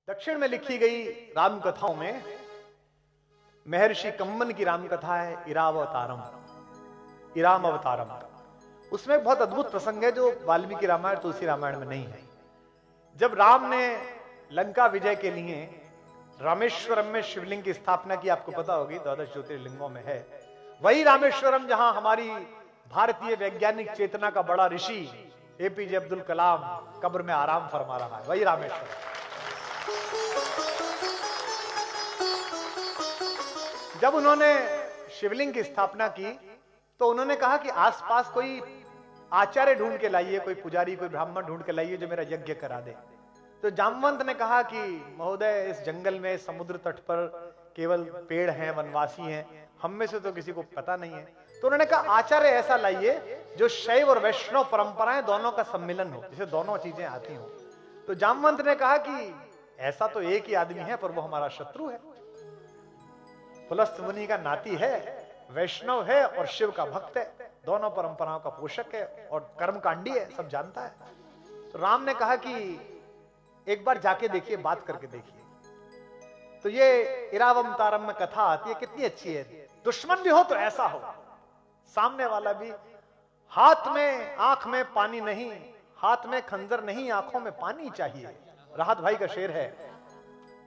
दक्षिण में लिखी गई राम कथाओं में महर्षि कम्मन की राम कथा है इरावतारम, इराम अवतारम। उसमें बहुत अद्भुत प्रसंग है जो वाल्मीकि रामायण तुलसी रामायण में नहीं है। जब राम ने लंका विजय के लिए रामेश्वरम में शिवलिंग की स्थापना की, आपको पता होगी 12 ज्योतिर्लिंगों में है वही रामेश्वरम जहां हमारी भारतीय वैज्ञानिक चेतना का बड़ा ऋषि एपीजे अब्दुल कलाम कब्र में आराम फरमा रहा है, वही रामेश्वरम। जब उन्होंने शिवलिंग की स्थापना की तो उन्होंने कहा कि आसपास कोई आचार्य ढूंढ के लाइए, कोई पुजारी, कोई ब्राह्मण ढूंढ के लाइए जो मेरा यज्ञ करा दे। तो जामवंत ने कहा कि महोदय, इस जंगल में समुद्र तट पर केवल पेड़ हैं, वनवासी हैं, हम में से तो किसी को पता नहीं है। तो उन्होंने कहा आचार्य ऐसा लाइए जो शैव और वैष्णव परंपराएं दोनों का सम्मिलन हो, जिसे दोनों चीजें आती हो। तो जामवंत ने कहा कि ऐसा तो एक ही आदमी है पर वो हमारा शत्रु है, पुलस्त मुनि का नाती है, वैष्णव है और शिव का भक्त है, दोनों परंपराओं का पोषक है और कर्मकांडी है, सब जानता है। तो राम ने कहा कि एक बार जाके देखिए, बात करके देखिए। तो ये इरावतारम में कथा आती है, कितनी अच्छी है। दुश्मन भी हो तो ऐसा हो, सामने वाला भी। हाथ में आंख में पानी नहीं, हाथ में खंजर नहीं, आंखों में पानी चाहिए। राहत भाई का शेर है,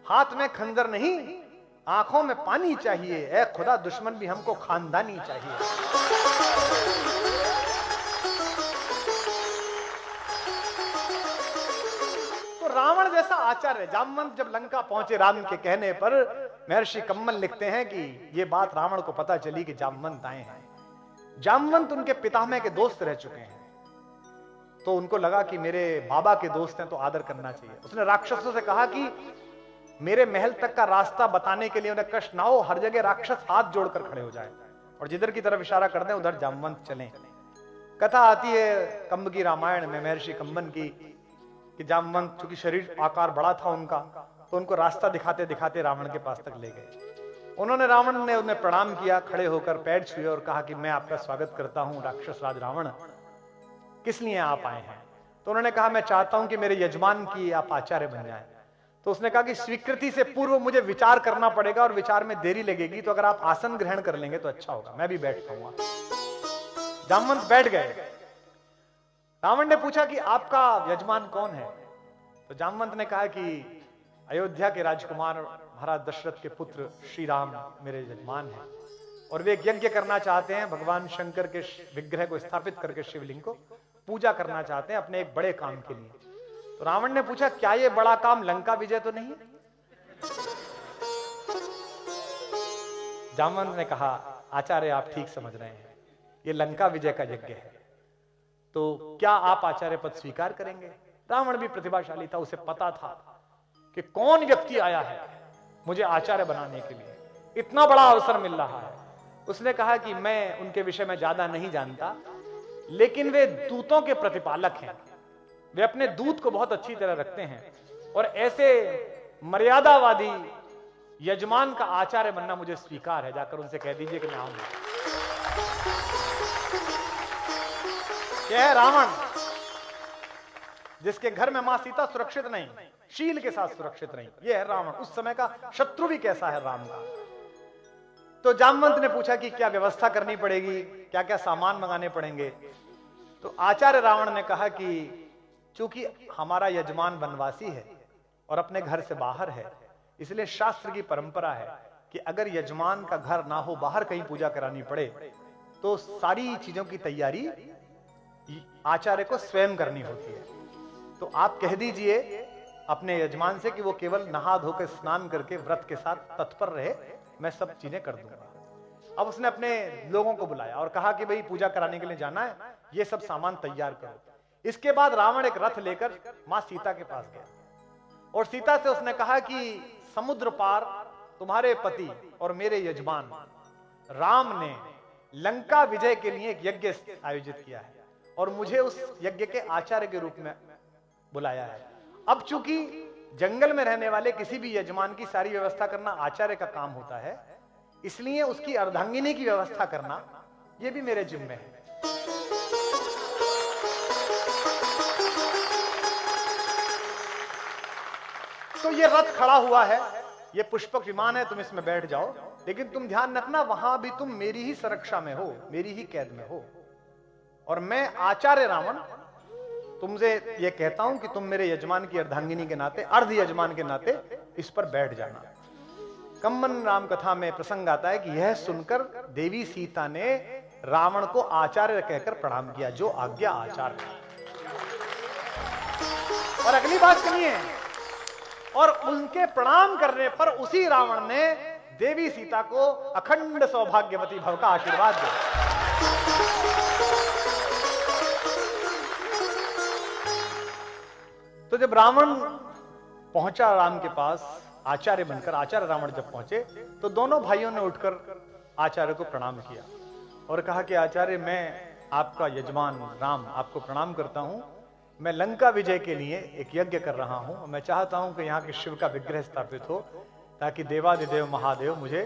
हाथ में खंजर नहीं, आंखों में पानी चाहिए, ऐ खुदा दुश्मन भी हमको खानदानी चाहिए। तो रावण जैसा आचार्य, जामवंत जब लंका पहुंचे राम के कहने पर, महर्षि कम्मन लिखते हैं कि यह बात रावण को पता चली कि जामवंत आए हैं। जामवंत उनके पितामह के दोस्त रह चुके हैं, तो उनको लगा कि मेरे बाबा के दोस्त हैं तो आदर करना चाहिए। उसने राक्षसों से कहा कि मेरे महल तक का रास्ता बताने के लिए उन्हें कष्ट ना हो, हर जगह राक्षस हाथ जोड़कर खड़े हो जाए और जिधर की तरफ इशारा कर दें उधर जामवंत चलें। कथा आती है कंब की रामायण में महर्षि कम्बन की कि जामवंत, चूंकि शरीर आकार बड़ा था उनका, तो उनको रास्ता दिखाते दिखाते रावण के पास तक ले गए। उन्होंने, रावण ने उन्हें प्रणाम किया, खड़े होकर पैर छुए और कहा कि मैं आपका स्वागत करता हूं राक्षस राज रावण, किस लिए आप आए हैं? तो उन्होंने कहा मैं चाहता हूं कि मेरे यजमान की आप आचार्य बन जाएं। तो उसने कहा कि स्वीकृति से पूर्व मुझे विचार करना पड़ेगा और विचार में देरी लगेगी, तो अगर आप आसन ग्रहण कर लेंगे तो अच्छा होगा, मैं भी बैठ पाऊंगा। जामवंत बैठ गए। रावण ने पूछा कि आपका यजमान कौन है? तो जामवंत ने कहा कि अयोध्या के राजकुमार महाराज दशरथ के पुत्र श्री राम मेरे यजमान हैं और वे एक यज्ञ करना चाहते हैं, भगवान शंकर के विग्रह को स्थापित करके शिवलिंग को पूजा करना चाहते हैं अपने एक बड़े काम के लिए। तो रावण ने पूछा क्या ये बड़ा काम लंका विजय तो नहीं है? जामवंत ने कहा आचार्य आप ठीक समझ रहे हैं, ये लंका विजय का यज्ञ है, तो क्या आप आचार्य पद स्वीकार करेंगे? रावण भी प्रतिभाशाली था, उसे पता था कि कौन व्यक्ति आया है मुझे आचार्य बनाने के लिए, इतना बड़ा अवसर मिल रहा है। उसने कहा कि मैं उनके विषय में ज्यादा नहीं जानता, लेकिन वे दूतों के प्रतिपालक हैं, वे अपने दूत को बहुत अच्छी तरह रखते हैं और ऐसे मर्यादावादी यजमान का आचार्य बनना मुझे स्वीकार है, जाकर उनसे कह दीजिए कि मैं आऊंगा। क्या है रावण, जिसके घर में मां सीता सुरक्षित नहीं, शील के साथ सुरक्षित नहीं, यह है रावण। उस समय का शत्रु भी कैसा है राम का। तो जामवंत ने पूछा कि क्या व्यवस्था करनी पड़ेगी, क्या क्या सामान मंगाने पड़ेंगे? तो आचार्य रावण ने कहा कि चूंकि हमारा यजमान वनवासी है और अपने घर से बाहर है, इसलिए शास्त्र की परंपरा है कि अगर यजमान का घर ना हो, बाहर कहीं पूजा करानी पड़े, तो सारी चीजों की तैयारी आचार्य को स्वयं करनी होती है। तो आप कह दीजिए अपने यजमान से कि वो केवल नहा धोकर स्नान करके व्रत के साथ तत्पर रहे, मैं सब चीजें कर दूंगा। अब उसने अपने लोगों को बुलाया और कहा कि भाई पूजा कराने के लिए जाना है, ये सब सामान तैयार करो। इसके बाद रावण एक रथ लेकर मां सीता के पास गया और सीता से उसने कहा कि समुद्र पार तुम्हारे पति और मेरे यजमान राम ने लंका विजय के लिए एक यज्ञ आयोजित किया है और मुझे उस यज्ञ के आचार्य के रूप में बुलाया है। अब चूंकि जंगल में रहने वाले किसी भी यजमान की सारी व्यवस्था करना आचार्य का काम होता है, इसलिए उसकी अर्धांगिनी की व्यवस्था करना यह भी मेरे जिम्मे है। तो ये रथ खड़ा हुआ है, ये पुष्पक विमान है, तुम इसमें बैठ जाओ, लेकिन तुम ध्यान रखना वहां भी तुम मेरी ही सुरक्षा में हो, मेरी ही कैद में हो। और मैं आचार्य रावण तुमसे ये कहता हूं कि तुम मेरे यजमान की अर्धांगिनी के नाते, अर्ध यजमान के नाते इस पर बैठ जाना। कम्मन राम कथा में प्रसंग आता है कि यह सुनकर देवी सीता ने रावण को आचार्य कहकर प्रणाम किया, जो आज्ञा आचार्य। और अगली बात सुनिए, और उनके प्रणाम करने पर उसी रावण ने देवी सीता को अखंड सौभाग्यवती भव का आशीर्वाद दिया। तो जब रावण पहुंचा राम के पास आचार्य बनकर, आचार्य रावण जब पहुंचे तो दोनों भाइयों ने उठकर आचार्य को प्रणाम किया और कहा कि आचार्य, मैं आपका यजमान राम आपको प्रणाम करता हूं। मैं लंका विजय के लिए एक यज्ञ कर रहा हूं। मैं चाहता हूं कि यहाँ के शिव का विग्रह स्थापित हो, ताकि देवादिदेव महादेव मुझे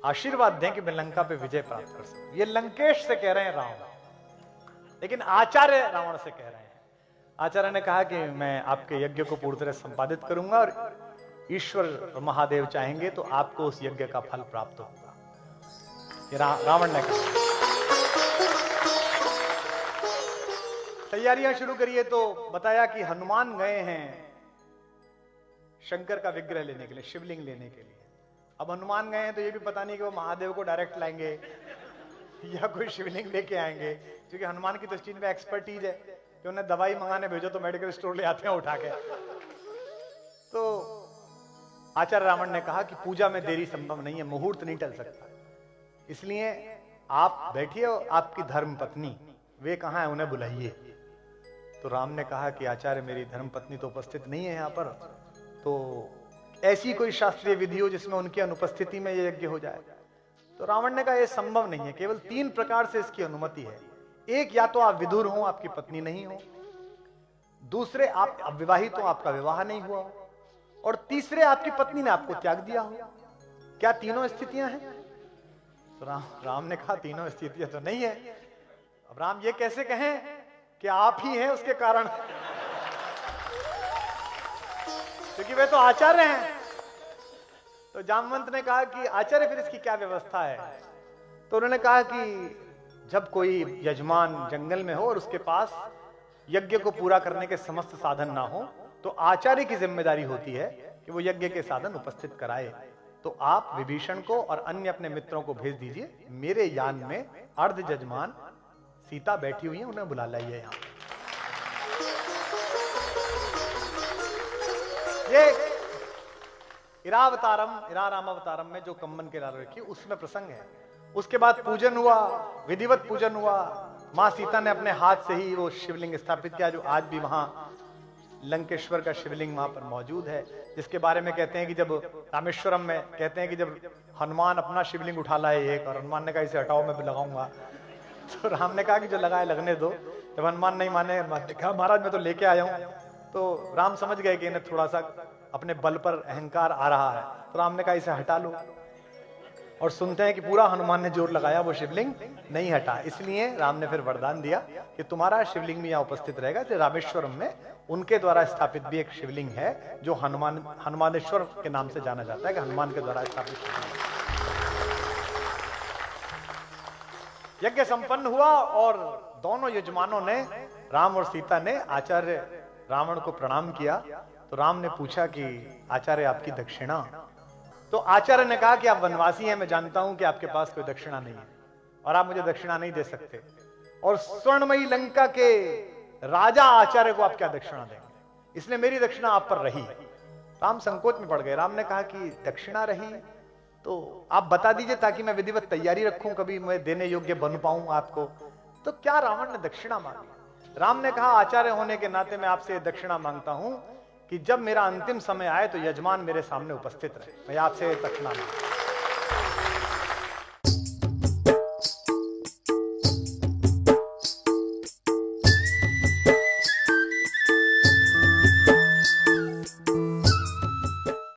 आशीर्वाद दें कि मैं लंका पे विजय प्राप्त कर सकूं। ये लंकेश से कह रहे हैं रावण, लेकिन आचार्य रावण से कह रहे हैं। आचार्य ने कहा कि मैं आपके यज्ञ को पूरी तरह संपादित करूंगा और ईश्वर महादेव चाहेंगे तो आपको उस यज्ञ का फल प्राप्त होगा, ये रावण ने कहा। तैयारियां शुरू करिए तो बताया कि हनुमान गए हैं शंकर का विग्रह लेने के लिए, शिवलिंग लेने के लिए। अब हनुमान गए हैं तो ये भी पता नहीं कि वो महादेव को डायरेक्ट लाएंगे या कोई शिवलिंग लेके आएंगे, क्योंकि हनुमान की तो इस चीज में एक्सपर्टीज है कि उन्हें दवाई मंगाने भेजो तो मेडिकल स्टोर ले आते हैं उठा के। तो आचार्य रावण ने कहा कि पूजा में देरी संभव नहीं है, मुहूर्त नहीं टल सकता, इसलिए आप बैठिए और आपकी धर्म पत्नी वे कहां है, उन्हें बुलाइए। तो राम ने कहा कि आचार्य, मेरी धर्म पत्नी तो उपस्थित नहीं है यहाँ पर, तो ऐसी कोई शास्त्रीय विधि हो जिसमें उनकी अनुपस्थिति में यह यज्ञ हो जाए। तो रावण ने कहा यह संभव नहीं है, केवल 3 प्रकार से इसकी अनुमति है। एक, या तो आप विधुर हो, आपकी पत्नी नहीं हो, दूसरे आप अविवाहित हो, आपका विवाह नहीं हुआ हो, और तीसरे आपकी पत्नी ने आपको त्याग दिया हो। क्या तीनों स्थितियां हैं? तो राम ने कहा तीनों स्थितियां तो नहीं है। अब राम ये कैसे कहें कि आप ही हैं उसके कारण, क्योंकि वे तो आचार्य हैं। तो जामवंत ने कहा कि आचार्य फिर इसकी क्या व्यवस्था है? तो उन्होंने कहा कि जब कोई यजमान जंगल में हो और उसके पास यज्ञ को पूरा करने के समस्त साधन ना हो, तो आचार्य की जिम्मेदारी होती है कि वो यज्ञ के साधन उपस्थित कराए। तो आप विभीषण को और अन्य अपने मित्रों को भेज दीजिए, मेरे यान में अर्ध यजमान सीता बैठी हुई है, उन्हें बुला लाइए यहां। ये इरारामावतारम में जो कम्मन के लाल रखी उसमें प्रसंग है। उसके बाद पूजन हुआ, विधिवत पूजन हुआ। मां सीता ने अपने हाथ से ही वो शिवलिंग स्थापित किया, जो आज भी वहां लंकेश्वर का शिवलिंग वहां पर मौजूद है, जिसके बारे में कहते हैं कि जब रामेश्वरम में कहते हैं कि जब हनुमान अपना शिवलिंग उठा लाए एक, और हनुमान ने कहा इसे हटाओ मैं भी लगाऊंगा, तो राम ने कहा कि जो लगाए लगने दो। जब हनुमान नहीं माने, कहा महाराज मैं तो लेके आया हूं। तो राम समझ गए कि इन्हें थोड़ा सा अपने बल पर अहंकार आ रहा है, तो राम ने कहा इसे हटा लो। और सुनते हैं कि पूरा हनुमान ने जोर लगाया, वो शिवलिंग नहीं हटा। इसलिए राम ने फिर वरदान दिया कि तुम्हारा शिवलिंग भी यहाँ उपस्थित रहेगा। तो रामेश्वरम में उनके द्वारा स्थापित भी एक शिवलिंग है, जो हनुमानेश्वर के नाम से जाना जाता है, कि हनुमान के द्वारा स्थापित शिवलिंग। यज्ञ संपन्न हुआ और दोनों यजमानों ने, राम और सीता ने, आचार्य रावण को प्रणाम किया। तो राम ने पूछा कि आचार्य आपकी दक्षिणा? तो आचार्य ने कहा कि आप वनवासी हैं, मैं जानता हूं कि आपके पास कोई दक्षिणा नहीं है और आप मुझे दक्षिणा नहीं दे सकते, और स्वर्णमयी लंका के राजा आचार्य को आप क्या दक्षिणा देंगे, इसलिए मेरी दक्षिणा आप पर रही। राम संकोच में पड़ गए। राम ने कहा कि दक्षिणा रही तो आप बता दीजिए ताकि मैं विधिवत तैयारी रखूं, कभी मैं देने योग्य बन पाऊं आपको। तो क्या रावण ने दक्षिणा मांगी? राम ने कहा आचार्य होने के नाते मैं आपसे दक्षिणा मांगता हूं कि जब मेरा अंतिम समय आए तो यजमान मेरे सामने उपस्थित रहे, मैं आपसे दक्षिणा मांगता हूं।